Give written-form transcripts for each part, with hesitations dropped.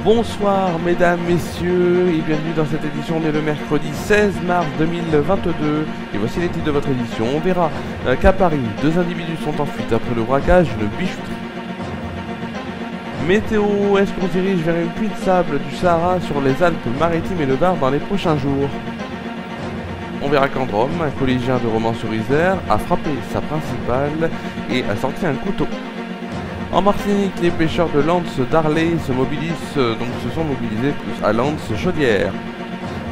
Bonsoir mesdames, messieurs et bienvenue dans cette édition. On est le mercredi 16 mars 2022 et voici les titres de votre édition. On verra qu'à Paris, deux individus sont en fuite après le braquage d'une bijouterie. Météo, est-ce qu'on se dirige vers une pluie de sable du Sahara sur les Alpes-Maritimes et le Var dans les prochains jours? On verra qu'Androme, un collégien de Romans-sur-Isère, a frappé sa principale et a sorti un couteau. En Martinique, les pêcheurs de l'Anse d'Arlay se sont mobilisés à l'Anse Chaudière.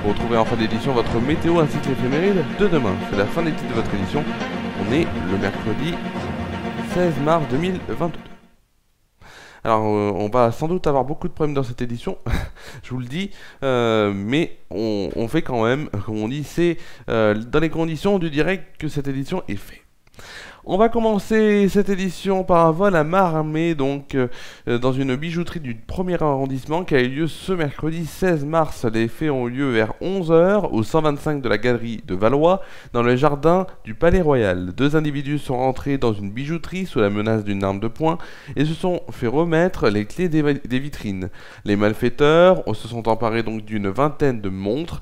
Vous retrouvez en fin d'édition votre météo ainsi que l'éphéméride de demain. C'est la fin des titres de votre édition. On est le mercredi 16 mars 2022. Alors, on va sans doute avoir beaucoup de problèmes dans cette édition, je vous le dis, mais on fait quand même, comme on dit, c'est dans les conditions du direct que cette édition est faite. On va commencer cette édition par un vol à main armée, donc dans une bijouterie du 1er arrondissement qui a eu lieu ce mercredi 16 mars. Les faits ont eu lieu vers 11 h au 125 de la galerie de Valois, dans le jardin du Palais Royal. Deux individus sont rentrés dans une bijouterie sous la menace d'une arme de poing et se sont fait remettre les clés des vitrines. Les malfaiteurs se sont emparés donc d'une vingtaine de montres,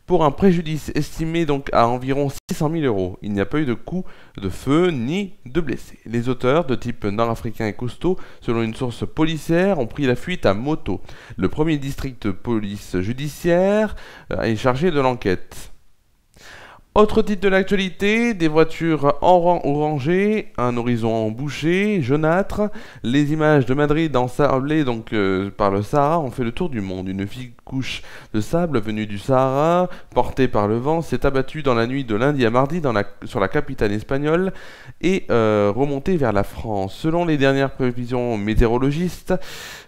pour un préjudice estimé donc à environ 600 000 €. Il n'y a pas eu de coups de feu ni de blessés. Les auteurs, de type nord-africain et costaud, selon une source policière, ont pris la fuite à moto. Le premier district de police judiciaire est chargé de l'enquête. Autre titre de l'actualité, des voitures en rang orangé, un horizon embouché, jaunâtre. Les images de Madrid ensablées par le Sahara ont fait le tour du monde. Une fine couche de sable venue du Sahara, portée par le vent, s'est abattue dans la nuit de lundi à mardi sur la capitale espagnole et remontée vers la France. Selon les dernières prévisions météorologistes,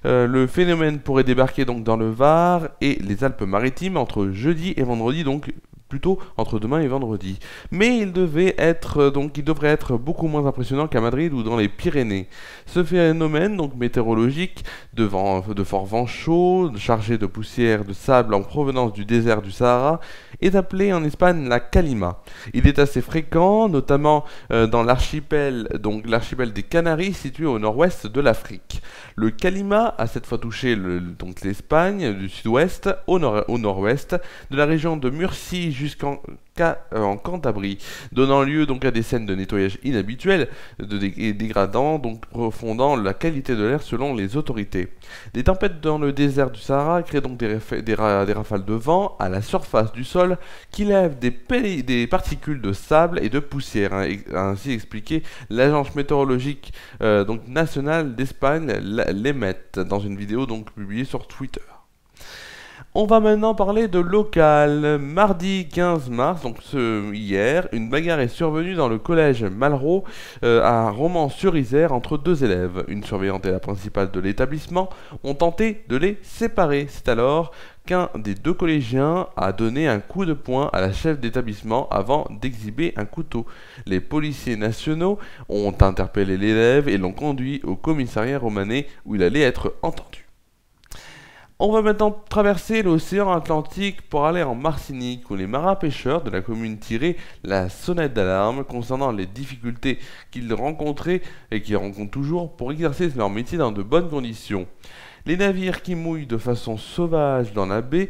le phénomène pourrait débarquer donc dans le Var et les Alpes-Maritimes entre jeudi et vendredi, donc plutôt entre demain et vendredi. Mais il devrait être beaucoup moins impressionnant qu'à Madrid ou dans les Pyrénées. Ce phénomène donc météorologique de forts vents chauds, chargés de poussière de sable en provenance du désert du Sahara, est appelé en Espagne la calima. Il est assez fréquent, notamment dans l'archipel des Canaries, situé au nord-ouest de l'Afrique. Le calima a cette fois touché l'Espagne du sud-ouest au nord-ouest, de la région de Murcie jusqu'en Cantabrie, donnant lieu donc à des scènes de nettoyage inhabituelles et dégradant, donc profondant la qualité de l'air selon les autorités. Des tempêtes dans le désert du Sahara créent donc des rafales de vent à la surface du sol qui lèvent des particules de sable et de poussière, a ainsi expliqué l'agence météorologique nationale d'Espagne, l'EMET, dans une vidéo donc publiée sur Twitter. On va maintenant parler de local. Mardi 15 mars, donc hier, une bagarre est survenue dans le collège Malraux à Romans-sur-Isère entre deux élèves. Une surveillante et la principale de l'établissement ont tenté de les séparer. C'est alors qu'un des deux collégiens a donné un coup de poing à la chef d'établissement avant d'exhiber un couteau. Les policiers nationaux ont interpellé l'élève et l'ont conduit au commissariat romanais où il allait être entendu. On va maintenant traverser l'océan Atlantique pour aller en Martinique, où les marins-pêcheurs de la commune tiraient la sonnette d'alarme concernant les difficultés qu'ils rencontraient et qu'ils rencontrent toujours pour exercer leur métier dans de bonnes conditions. Les navires qui mouillent de façon sauvage dans la baie,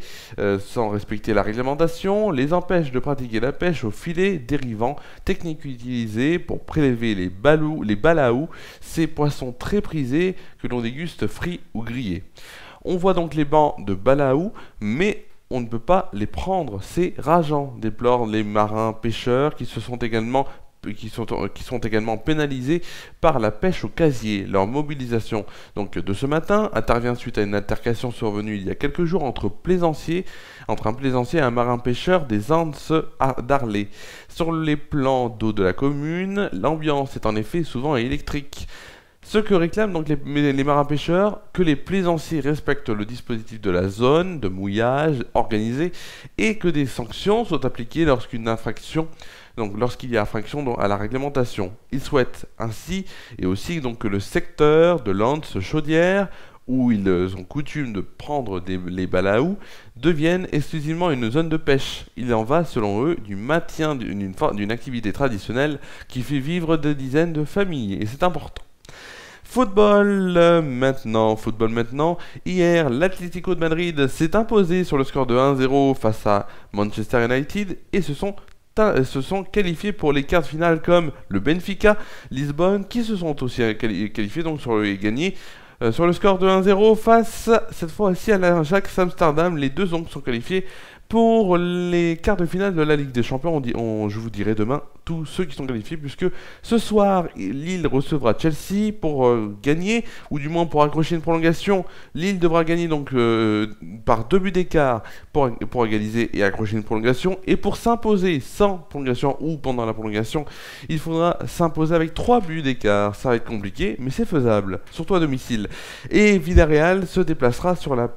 sans respecter la réglementation, les empêchent de pratiquer la pêche au filet dérivant, technique utilisée pour prélever les balaous, ces poissons très prisés que l'on déguste frits ou grillés. On voit donc les bancs de balaou, mais on ne peut pas les prendre, c'est rageant, déplorent les marins pêcheurs qui sont également pénalisés par la pêche au casier. Leur mobilisation de ce matin intervient suite à une altercation survenue il y a quelques jours entre un plaisancier et un marin pêcheur des Anses d'Arlay. Sur les plans d'eau de la commune, l'ambiance est en effet souvent électrique. Ce que réclament donc les marins-pêcheurs, que les plaisanciers respectent le dispositif de la zone de mouillage organisé et que des sanctions soient appliquées lorsqu'il y a infraction à la réglementation. Ils souhaitent ainsi et aussi que le secteur de l'Anse Chaudière, où ils ont coutume de prendre les balaous, devienne exclusivement une zone de pêche. Il en va, selon eux, du maintien d'une activité traditionnelle qui fait vivre des dizaines de familles, et c'est important. Football maintenant. Hier, l'Atlético de Madrid s'est imposé sur le score de 1-0 face à Manchester United et se sont qualifiés pour les quarts de finale comme le Benfica, Lisbonne, qui se sont aussi qualifiés donc et gagnés sur le score de 1-0 face cette fois-ci à l'Ajax Amsterdam. Les deux sont qualifiés pour les quarts de finale de la Ligue des Champions. Je vous dirai demain tous ceux qui sont qualifiés, puisque ce soir, Lille recevra Chelsea pour gagner, ou du moins pour accrocher une prolongation. Lille devra gagner donc par 2 buts d'écart pour égaliser et accrocher une prolongation. Et pour s'imposer sans prolongation ou pendant la prolongation, il faudra s'imposer avec 3 buts d'écart. Ça va être compliqué, mais c'est faisable, surtout à domicile. Et Villarreal se déplacera sur la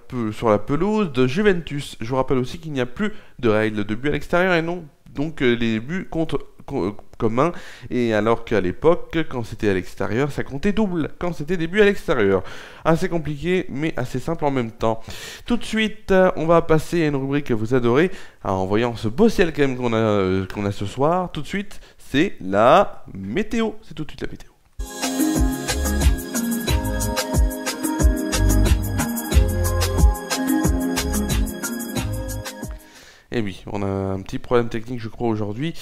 pelouse de Juventus. Je vous rappelle aussi qu'il n'y a plus de règles de but à l'extérieur et non donc les buts communs, et alors qu'à l'époque, quand c'était à l'extérieur, ça comptait double quand c'était des buts à l'extérieur. Assez compliqué, mais assez simple en même temps. Tout de suite, on va passer à une rubrique que vous adorez, en voyant ce beau ciel quand même qu'on a ce soir. Tout de suite, c'est la météo. C'est tout de suite la météo. Et oui, on a un petit problème technique, je crois, aujourd'hui.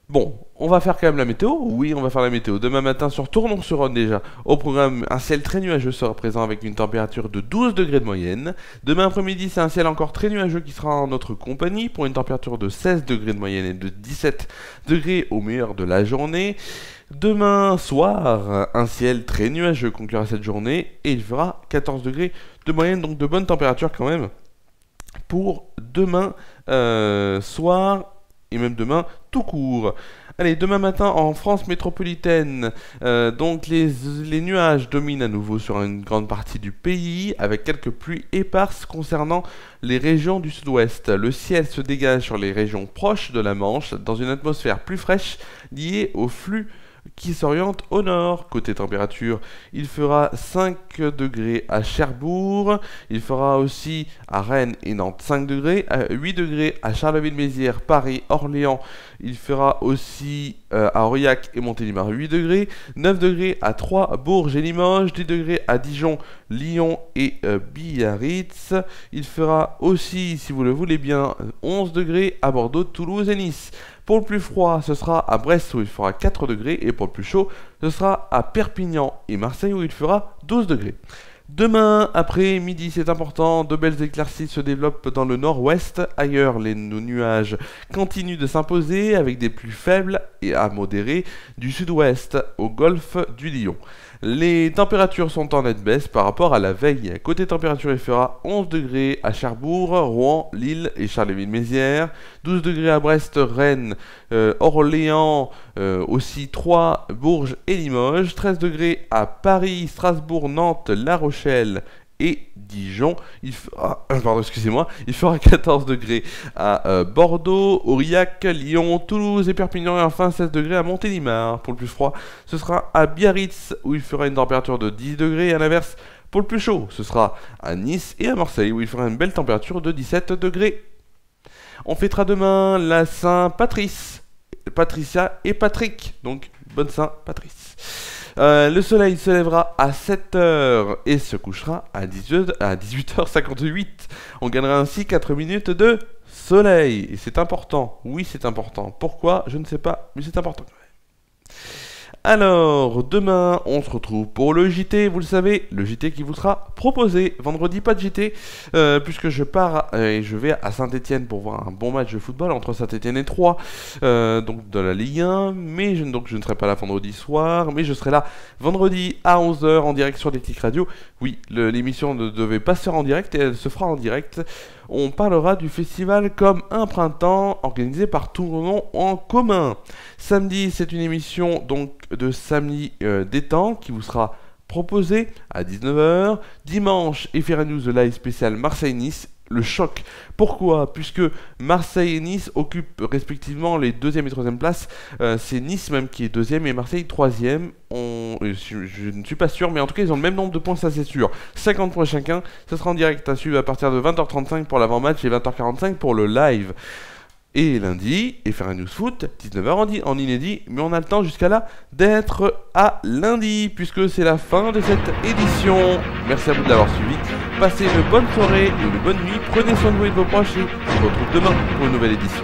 Bon, on va faire quand même la météo. Oui, on va faire la météo. Demain matin sur Tournon-sur-Rhône déjà. Au programme, un ciel très nuageux sera présent avec une température de 12 degrés de moyenne. Demain après-midi, c'est un ciel encore très nuageux qui sera en notre compagnie pour une température de 16 degrés de moyenne et de 17 degrés au meilleur de la journée. Demain soir, un ciel très nuageux conclura cette journée et il fera 14 degrés de moyenne, donc de bonnes températures quand même pour demain soir et même demain tout court. Allez, demain matin en France métropolitaine, donc les nuages dominent à nouveau sur une grande partie du pays, avec quelques pluies éparses concernant les régions du sud-ouest. Le ciel se dégage sur les régions proches de la Manche, dans une atmosphère plus fraîche liée au flux qui s'oriente au nord. Côté température, il fera 5 degrés à Cherbourg, il fera aussi à Rennes et Nantes 5 degrés, 8 degrés à Charleville-Mézières, Paris, Orléans, il fera aussi à Aurillac et Montélimar 8 degrés, 9 degrés à Troyes, Bourges et Limoges, 10 degrés à Dijon, Lyon et Biarritz, il fera aussi, si vous le voulez bien, 11 degrés à Bordeaux, Toulouse et Nice. Pour le plus froid, ce sera à Brest où il fera 4 degrés et pour le plus chaud, ce sera à Perpignan et Marseille où il fera 12 degrés. Demain après-midi, c'est important, de belles éclaircies se développent dans le nord-ouest. Ailleurs, nos nuages continuent de s'imposer avec des pluies faibles et à modérées du sud-ouest au golfe du Lion. Les températures sont en nette baisse par rapport à la veille. Côté température, il fera 11 degrés à Cherbourg, Rouen, Lille et Charleville-Mézières, 12 degrés à Brest, Rennes, Orléans, aussi Troyes, Bourges et Limoges, 13 degrés à Paris, Strasbourg, Nantes, La Rochelle et Dijon. Il fera 14 degrés à Bordeaux, Aurillac, Lyon, Toulouse et Perpignan et enfin 16 degrés à Montélimar. Pour le plus froid, ce sera à Biarritz où il fera une température de 10 degrés et à l'inverse, pour le plus chaud, ce sera à Nice et à Marseille où il fera une belle température de 17 degrés. On fêtera demain la Saint-Patrice, Patricia et Patrick, donc bonne Saint-Patrice. Le soleil se lèvera à 7h et se couchera à 18h58. On gagnera ainsi 4 minutes de soleil. Et c'est important. Oui, c'est important. Pourquoi? Je ne sais pas, mais c'est important quand même. Alors, demain, on se retrouve pour le JT, vous le savez, le JT qui vous sera proposé. Vendredi, pas de JT, puisque je pars et je vais à Saint-Etienne pour voir un bon match de football entre Saint-Etienne et Troyes, donc de la Ligue 1, mais je ne serai pas là vendredi soir, mais je serai là vendredi à 11h en direct sur Déclic Radio. Oui, l'émission ne devait pas se faire en direct et elle se fera en direct. On parlera du festival Comme un printemps organisé par Tournon en commun. Samedi, c'est une émission donc de samedi détente qui vous sera proposée à 19h. Dimanche, FR News Live spécial Marseille-Nice. Le choc. Pourquoi? Puisque Marseille et Nice occupent respectivement les 2e et 3e places. C'est Nice même qui est 2e et Marseille 3e. Je ne suis pas sûr, mais en tout cas ils ont le même nombre de points, ça c'est sûr. 50 points chacun. Ce sera en direct à suivre à partir de 20h35 pour l'avant-match et 20h45 pour le live. et lundi, et faire un news foot, 19h en inédit, mais on a le temps jusqu'à là d'être à lundi, puisque c'est la fin de cette édition. Merci à vous de l'avoir suivi, passez une bonne soirée et une bonne nuit, prenez soin de vous et de vos proches, et on se retrouve demain pour une nouvelle édition.